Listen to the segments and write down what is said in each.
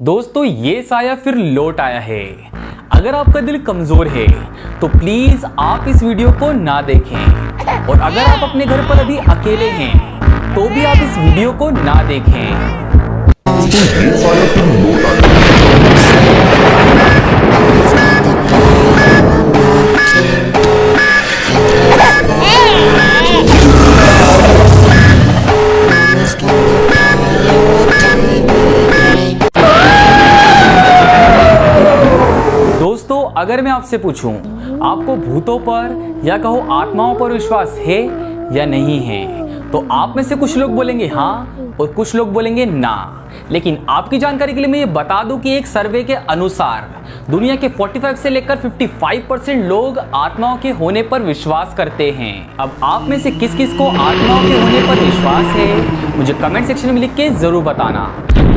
दोस्तों ये साया फिर लौट आया है। अगर आपका दिल कमजोर है तो प्लीज आप इस वीडियो को ना देखें, और अगर आप अपने घर पर अभी अकेले हैं तो भी आप इस वीडियो को ना देखें। दोस्तों अगर मैं आपसे पूछूं आपको भूतों पर या कहो आत्माओं पर विश्वास है या नहीं है, तो आप में से कुछ लोग बोलेंगे हाँ और कुछ लोग बोलेंगे ना। लेकिन आपकी जानकारी के लिए मैं ये बता दूं कि एक सर्वे के अनुसार दुनिया के 45 से लेकर 55% लोग आत्माओं के होने पर विश्वास करते हैं। अब आप में से किस किस को आत्माओं के होने पर विश्वास है मुझे कमेंट सेक्शन में लिख के जरूर बताना।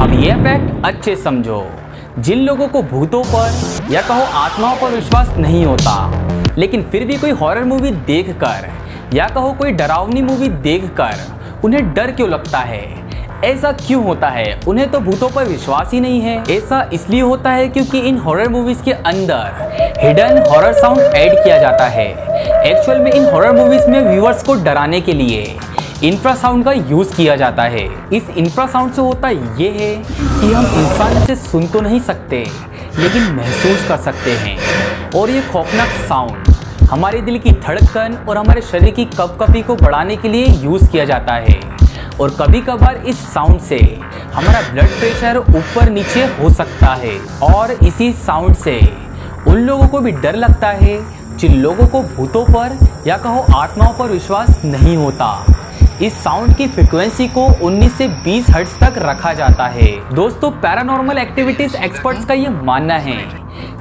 अब ये फैक्ट अच्छे समझो, जिन लोगों को भूतों पर या कहो आत्माओं पर विश्वास नहीं होता, लेकिन फिर भी कोई हॉरर मूवी देखकर या कहो कोई डरावनी मूवी देखकर उन्हें डर क्यों लगता है, ऐसा क्यों होता है? उन्हें तो भूतों पर विश्वास ही नहीं है। ऐसा इसलिए होता है क्योंकि इन हॉरर मूवीज के अंदर हिडन हॉरर साउंड ऐड किया जाता है। एक्चुअल में इन हॉरर मूवीज में व्यूअर्स को डराने के लिए इंफ्रासाउंड का यूज किया जाता है। इस इंफ्रासाउंड से होता ये है कि हम इंसान से सुन तो नहीं सकते लेकिन महसूस कर सकते हैं, और ये खौफनाक साउंड हमारे दिल की धड़कन और हमारे शरीर की कपकपी को बढ़ाने के लिए यूज किया जाता है। और कभी कभार इस साउंड से हमारा ब्लड प्रेशर ऊपर नीचे हो सकता है, और इसी साउंड से उन लोगों को भी डर लगता है जिन लोगों को भूतों पर या कहो आत्माओं पर विश्वास नहीं होता। इस साउंड की फ्रीक्वेंसी को 19 से 20 हर्ट्ज तक रखा जाता है। दोस्तों पैरानॉर्मल एक्टिविटीज एक्सपर्ट्स का ये मानना है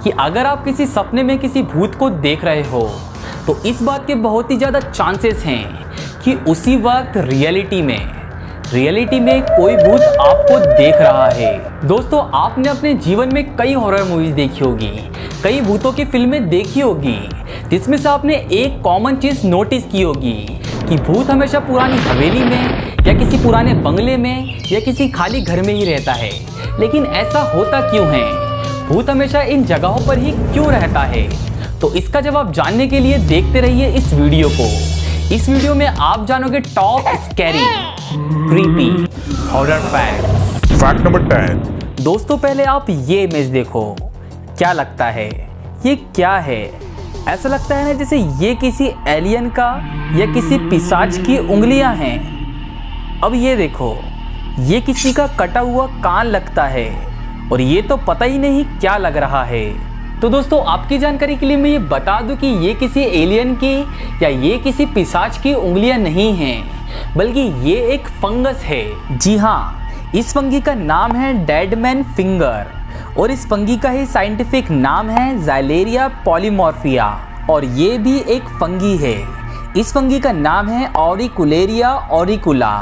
कि अगर आप किसी सपने में किसी भूत को देख रहे हो तो इस बात के बहुत ही ज़्यादा चांसेस हैं कि उसी वक्त रियलिटी में कोई भूत आपको देख रहा है। दोस्तों आपने अपने जीवन में कई हॉरर मूवीज देखी होगी, कई भूतों की फिल्में देखी होगी, जिसमें से आपने एक कॉमन चीज नोटिस की होगी कि भूत हमेशा पुरानी हवेली में या किसी पुराने बंगले में या किसी खाली घर में ही रहता है। लेकिन ऐसा होता क्यों है? भूत हमेशा इन जगहों पर ही क्यों रहता है? तो इसका जवाब जानने के लिए देखते रहिए इस वीडियो को। इस वीडियो में आप जानोगे top scary creepy horror facts. Fact number 10। दोस्तों पहले आप ये इमेज देखो, क्या लगता है? ये क्या है? ऐसा लगता है ना जैसे ये किसी एलियन का या किसी पिशाच की उंगलियां हैं। अब ये देखो, ये किसी का कटा हुआ कान लगता है, और ये तो पता ही नहीं क्या लग रहा है। तो दोस्तों आपकी जानकारी के लिए मैं ये बता दूं कि ये किसी एलियन की या ये किसी पिशाच की उंगलियां नहीं हैं, बल्कि ये एक फंगस है। जी हाँ, इस फंगी का नाम है डेडमैन फिंगर, और इस फंगी का ही साइंटिफिक नाम है ज़ाइलेरिया पॉलीमॉर्फिया, और ये भी एक फंगी है। इस फंगी का नाम है ऑरिकुलेरिया ऑरिकुला,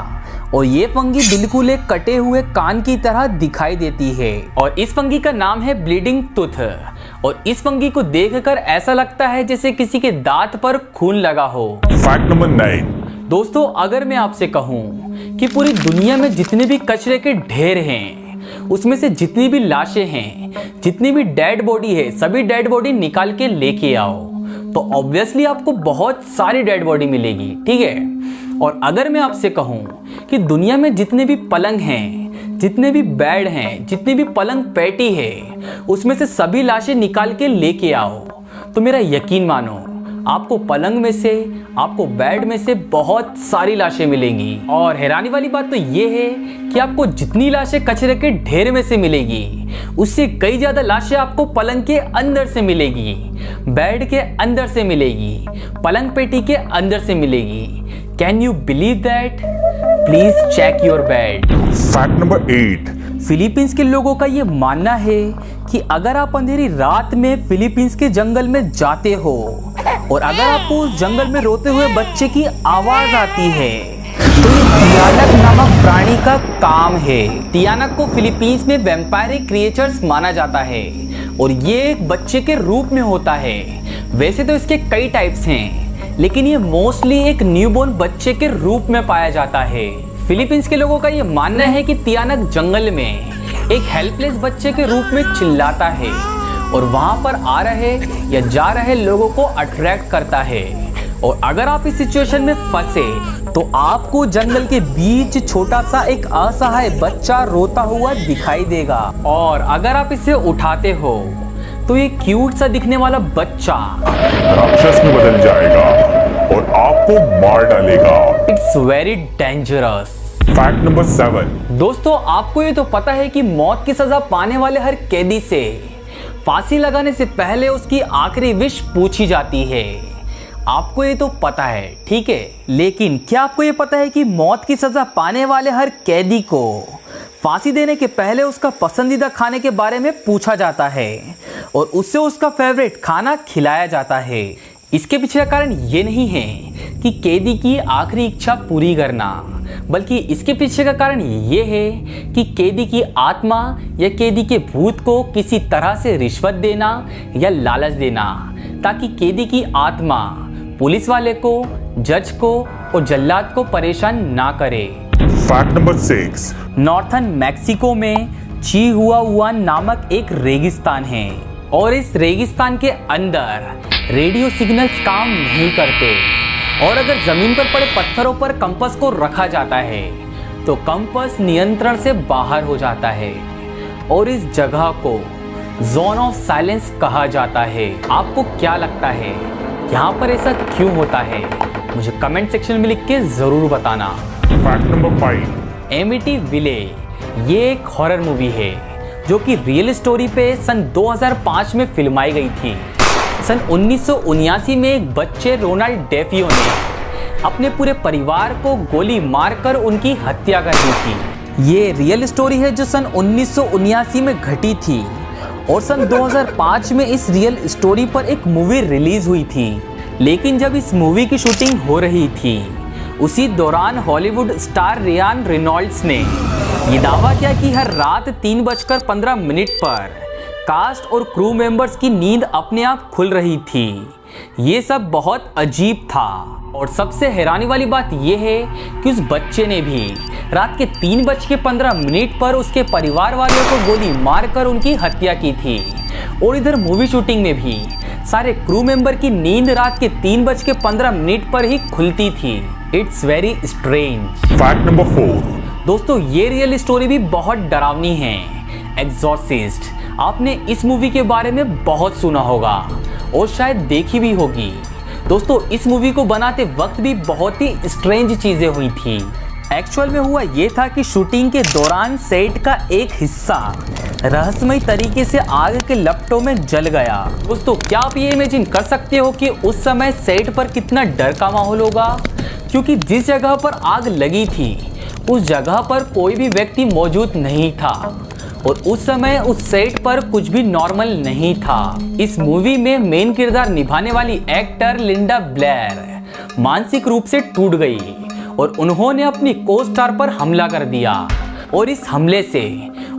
और ये फंगी बिल्कुल एक कटे हुए कान की तरह दिखाई देती है। और इस फंगी का नाम है ब्लीडिंग टूथ, और इस फंगी को देखकर ऐसा लगता है जैसे किसी के दांत पर खून लगा हो। Fact number 9। दोस्तों अगर मैं आपसे कहूं कि पूरी दुनिया में जितने भी कचरे के ढेर हैं, उसमें से जितनी भी लाशें हैं, जितनी भी डेड बॉडी है, सभी डेड बॉडी निकाल के लेके आओ, तो ऑब्वियसली आपको बहुत सारी डेड बॉडी मिलेगी, ठीक है। और अगर मैं आपसे कहूं कि दुनिया में जितने भी पलंग हैं, जितने भी बेड हैं, जितनी भी पलंग पैटी है, उसमें से सभी लाशें निकाल के लेके आओ, तो मेरा यकीन मानो आपको पलंग में से, आपको बेड में से बहुत सारी लाशें मिलेंगी। और हैरानी वाली बात तो ये है कि आपको जितनी लाशें कचरे के ढेर में से मिलेगी, उससे कई ज्यादा लाशें आपको पलंग के अंदर से मिलेगी, बेड के अंदर से मिलेगी, पलंग पेटी के अंदर से मिलेगी। Can you believe that? Please check your bed. Fact number 8। Philippines के लोगों का ये मानना है कि अगर आप अंधेरी रात में फिलीपींस के जंगल में जाते हो और अगर आपको उस जंगल में रोते हुए बच्चे की आवाज आती है, तो ये तियानक नामक प्राणी का काम है। तियानक को फिलीपींस में वैम्पायरिक क्रिएचर्स माना जाता है, और ये एक बच्चे के रूप में होता है। वैसे तो इसके कई टाइप्स हैं, लेकिन ये मोस्टली एक न्यूबॉर्न बच्चे के रूप में पाया जाता है। फिलीपींस के लोगों का ये मानना है कि तियानक जंगल में एक हेल्पलेस बच्चे के रूप में चिल्लाता है और वहां पर आ रहे या जा रहे लोगों को अट्रैक्ट करता है। और अगर आप इस सिचुएशन में फंसे तो आपको जंगल के बीच छोटा सा एक असहाय बच्चा रोता हुआ दिखाई देगा। और अगर आप इसे उठाते हो तो ये क्यूट सा दिखने वाला बच्चा राक्षस में बदल जाएगा और आपको मार डालेगा। It's very dangerous. Fact number 7। दोस्तों, आपको ये तो पता है कि मौत की सजा पाने वाले हर कैदी से फांसी लगाने से पहले उसकी आखिरी विश पूछी जाती है। आपको ये तो पता है, ठीक है, लेकिन क्या आपको ये पता है कि मौत की सजा पाने वाले हर कैदी को फांसी देने के पहले उसका पसंदीदा खाने के बारे में पूछा जाता है और उससे उसका फेवरेट खाना खिलाया जाता है। इसके पीछे का कारण ये नहीं है कि कैदी की आखिरी इच्छा पूरी करना, बल्कि इसके पीछे का कारण ये है कि कैदी की आत्मा या कैदी के भूत को किसी तरह से रिश्वत देना या लालच देना, ताकि कैदी की आत्मा पुलिस वाले को, जज को और जल्लाद को परेशान ना करे। Fact number 6। नॉर्थन मैक्सिको में चिहुआहुआन नामक एक रेगिस्तान है और इस रेगिस्तान के अंदर रेडियो सिग्नल्स काम नहीं करते और अगर जमीन पर पड़े पत्थरों पर कंपास को रखा जाता है तो कंपास नियंत्रण से बाहर हो जाता है और इस जगह को जोन ऑफ साइलेंस कहा जाता है। आपको क्या लगता है यहाँ पर ऐसा क्यों होता है? मुझे कमेंट सेक्शन में लिख के जरूर बताना। Fact number 5। एमिटीविले ये एक हॉरर मूवी है जो कि रियल स्टोरी पे सन 2005 में फिल्माई गई थी। सन 1979 में एक बच्चे रोनाल्ड डेफियो ने अपने पूरे परिवार को गोली मारकर उनकी हत्या कर दी थी। ये रियल स्टोरी है जो सन 1979 में घटी थी और सन 2005 में इस रियल स्टोरी पर एक मूवी रिलीज हुई थी। लेकिन जब इस मूवी की शूटिंग हो रही थी उसी दौरान हॉलीवुड स्टार रियान रेनॉल्ड्स ने ये दावा किया कि हर रात 3:15 पर कास्ट और क्रू मेंबर्स की नींद अपने आप खुल रही थी। ये सब बहुत अजीब था और सबसे हैरानी वाली बात यह है कि उस बच्चे ने भी रात के 3:15 पर उसके परिवार वालों को गोली मारकर उनकी हत्या की थी। और इधर मूवी शूटिंग में भी सारे क्रू मेंबर की नींद रात के 3:15 पर ही खुलती थी। It's very strange. Fact number 4। दोस्तों, ये रियल स्टोरी भी बहुत डरावनी है। एग्जॉर्सिस्ट, आपने इस मूवी के बारे में बहुत सुना होगा और शायद देखी भी होगी। दोस्तों, इस मूवी को बनाते वक्त भी बहुत ही स्ट्रेंज चीजें हुई थी। एक्चुअल में हुआ ये था कि शूटिंग के दौरान सेट का एक हिस्सा रहस्यमय तरीके से आग के लपटों में जल गया। दोस्तों, क्या आप ये इमेजिन कर सकते हो कि उस समय सेट पर कितना डर का माहौल होगा? क्योंकि जिस जगह पर आग लगी थी उस जगह पर कोई भी व्यक्ति मौजूद नहीं था और उस समय उस सेट पर कुछ भी नॉर्मल नहीं था। इस मूवी में मेन किरदार निभाने वाली एक्टर लिंडा ब्लेयर मानसिक रूप से टूट गई और उन्होंने अपनी को स्टार पर हमला कर दिया और इस हमले से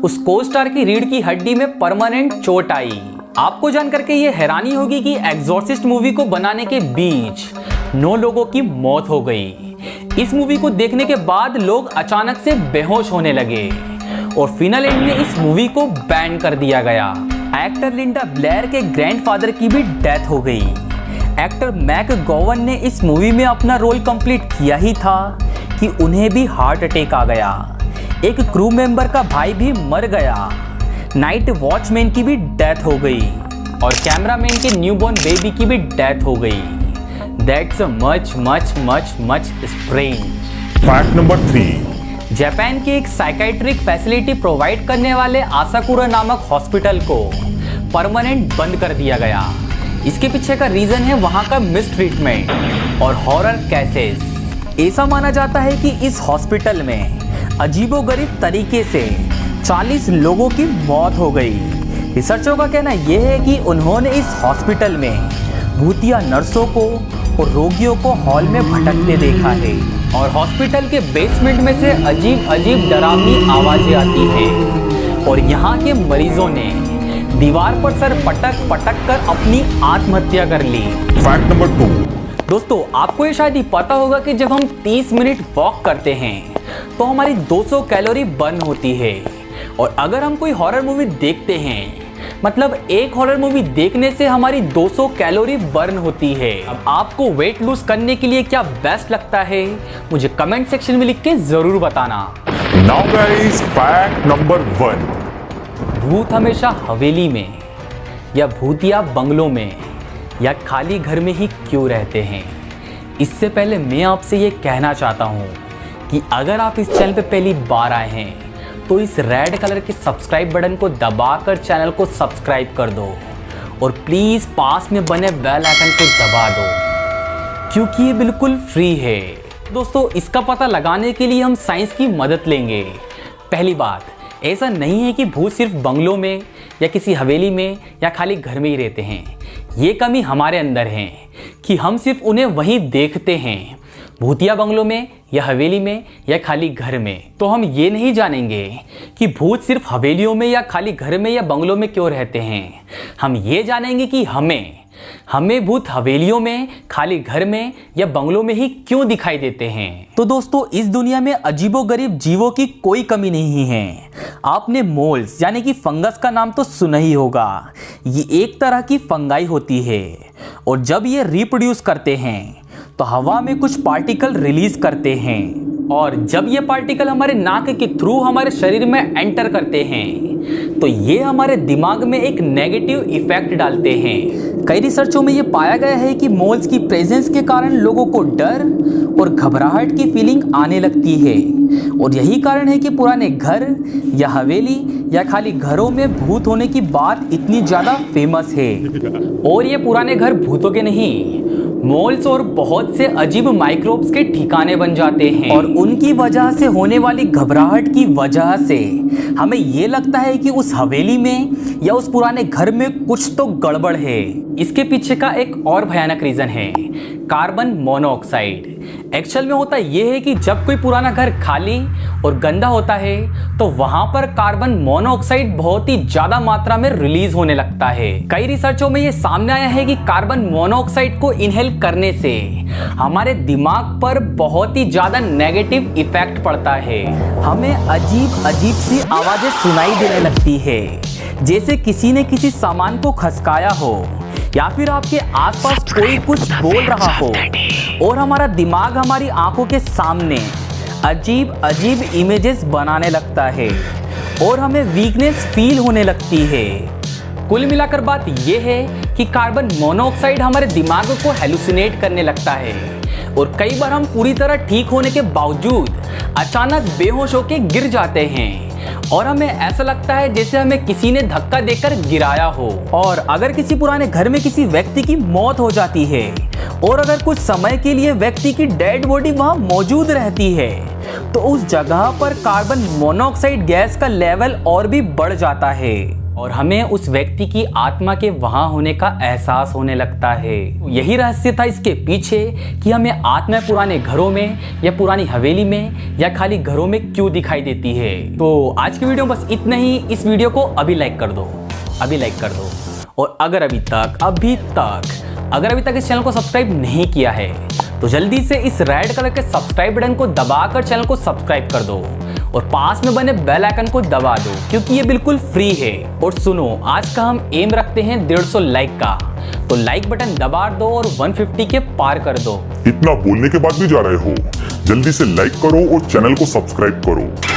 उस को स्टार की रीढ़ की हड्डी में परमानेंट चोट आई। आपको जानकर के ये हैरानी होगी कि एग्जॉर्सिस्ट मूवी को बनाने के बीच 9 लोगों की मौत हो गई। इस मूवी को देखने के बाद लोग अचानक से बेहोश होने लगे और फाइनल एंड में इस मूवी को बैन कर दिया गया। एक्टर लिंडा ब्लेयर के ग्रैंडफादर की भी डेथ हो गई। एक्टर मैक गोवन ने इस मूवी में अपना रोल कंप्लीट किया ही था कि उन्हें भी हार्ट अटैक आ गया। एक क्रू मेंबर का भाई भी मर गया। नाइट वॉचमैन की भी डेथ हो गई और कैमरामैन के न्यूबॉर्न बेबी की भी डेथ हो गई। That's much much much much strange. Fact number 3। Japan की एक साइकाइट्रिक फैसिलिटी प्रोवाइड करने वाले आसाकुरा नामक हॉस्पिटल को परमानेंट बंद कर दिया गया। इसके पीछे का रीजन है वहां का मिस ट्रीटमेंट और हॉरर केसेस। ऐसा माना जाता है कि इस हॉस्पिटल में अजीबोगरीब तरीके से 40 लोगों की मौत हो गई। रिसर्चरों का कहना यह है कि उन्होंने इस हॉस्पिटल में भूतिया नर्सों को और रोगियों को हॉल में भटकते देखा है और हॉस्पिटल के बेसमेंट में से अजीब अजीब डरावनी आवाजें आती हैं और यहाँ के मरीजों ने दीवार पर सर पटक पटक कर अपनी आत्महत्या कर ली। Fact number 2। दोस्तों, आपको ये शायद ही पता होगा कि जब हम 30 मिनट वॉक करते हैं तो हमारी 200 कैलोरी बर्न होती है। और अगर हम कोई हॉरर मूवी देखते हैं, मतलब एक हॉरर मूवी देखने से हमारी 200 कैलोरी बर्न होती है। अब आपको वेट लूज करने के लिए क्या बेस्ट लगता है, मुझे कमेंट सेक्शन में लिख के जरूर बताना। Now guys, fact number 1. भूत हमेशा हवेली में या भूतिया बंगलों में या खाली घर में ही क्यों रहते हैं? इससे पहले मैं आपसे ये कहना चाहता हूँ कि अगर आप इस चैनल पे पहली बार आए हैं तो इस रेड कलर के सब्सक्राइब बटन को दबाकर चैनल को सब्सक्राइब कर दो और प्लीज़ पास में बने बेल आइकन को दबा दो, क्योंकि ये बिल्कुल फ्री है। दोस्तों, इसका पता लगाने के लिए हम साइंस की मदद लेंगे। पहली बात, ऐसा नहीं है कि भूत सिर्फ बंगलों में या किसी हवेली में या खाली घर में ही रहते हैं। ये कमी हमारे अंदर है कि हम सिर्फ उन्हें वहीं देखते हैं, भूतिया बंगलों में या हवेली में या खाली घर में। तो हम ये नहीं जानेंगे कि भूत सिर्फ हवेलियों में या खाली घर में या बंगलों में क्यों रहते हैं। हम ये जानेंगे कि हमें भूत हवेलियों में, खाली घर में या बंगलों में ही क्यों दिखाई देते हैं। तो दोस्तों, इस दुनिया में अजीबोगरीब जीवों की कोई कमी नहीं है। आपने मोल्स यानी कि फंगस का नाम तो सुना ही होगा। ये एक तरह की फंगाई होती है और जब ये रिप्रोड्यूस करते हैं तो हवा में कुछ पार्टिकल रिलीज करते हैं और जब ये पार्टिकल हमारे नाक के थ्रू हमारे शरीर में एंटर करते हैं तो ये हमारे दिमाग में एक नेगेटिव इफेक्ट डालते हैं। कई रिसर्चों में ये पाया गया है कि मोल्स की प्रेजेंस के कारण लोगों को डर और घबराहट की फीलिंग आने लगती है और यही कारण है कि पुराने घर या हवेली या खाली घरों में भूत होने की बात इतनी ज़्यादा फेमस है। और ये पुराने घर भूतों के नहीं, मोल्स और बहुत से अजीब माइक्रोब्स के ठिकाने बन जाते हैं और उनकी वजह से होने वाली घबराहट की वजह से हमें ये लगता है कि उस हवेली में या उस पुराने घर में कुछ तो गड़बड़ है। इसके पीछे का एक और भयानक रीजन है कार्बन मोनोऑक्साइड। एक्चुअल में होता यह है कि जब कोई पुराना घर खाली और गंदा होता है तो वहां पर कार्बन मोनोऑक्साइड बहुत ही ज्यादा मात्रा में रिलीज होने लगता है। कई रिसर्चों में यह सामने आया है कि कार्बन मोनोऑक्साइड को इनहेल करने से हमारे दिमाग पर बहुत ही ज्यादा नेगेटिव इफेक्ट पड़ता है। हमें अजीब अजीब सी आवाजें सुनाई देने लगती है, जैसे किसी ने किसी सामान को खसकाया हो या फिर आपके आसपास कोई कुछ बोल रहा हो और हमारा दिमाग हमारी आंखों के सामने अजीब अजीब इमेजेस बनाने लगता है और हमें वीकनेस फील होने लगती है। कुल मिलाकर बात यह है कि कार्बन मोनोऑक्साइड हमारे दिमाग को हेलुसिनेट करने लगता है और कई बार हम पूरी तरह ठीक होने के बावजूद अचानक बेहोश होकर गिर जाते हैं और हमें ऐसा लगता है जैसे हमें किसी ने धक्का देकर गिराया हो। और अगर किसी पुराने घर में किसी व्यक्ति की मौत हो जाती है और अगर कुछ समय के लिए व्यक्ति की डेड बॉडी वहां मौजूद रहती है तो उस जगह पर कार्बन मोनोऑक्साइड गैस का लेवल और भी बढ़ जाता है और हमें उस व्यक्ति की आत्मा के वहां होने का एहसास होने लगता है। यही रहस्य था इसके पीछे कि हमें आत्मा पुराने घरों में या पुरानी हवेली में या खाली घरों में क्यों दिखाई देती है। तो आज की वीडियो बस इतना ही। इस वीडियो को अभी लाइक कर दो, अभी लाइक कर दो। और अगर अभी तक इस चैनल को सब्सक्राइब नहीं किया है तो जल्दी से इस रेड कलर के सब्सक्राइब बटन को दबाकर चैनल को सब्सक्राइब कर दो और पास में बने बेल आइकन को दबा दो, क्योंकि ये बिल्कुल फ्री है। और सुनो, आज का हम एम रखते हैं 150 लाइक का, तो लाइक बटन दबा दो और 150 के पार कर दो। इतना बोलने के बाद भी जा रहे हो, जल्दी से लाइक करो और चैनल को सब्सक्राइब करो।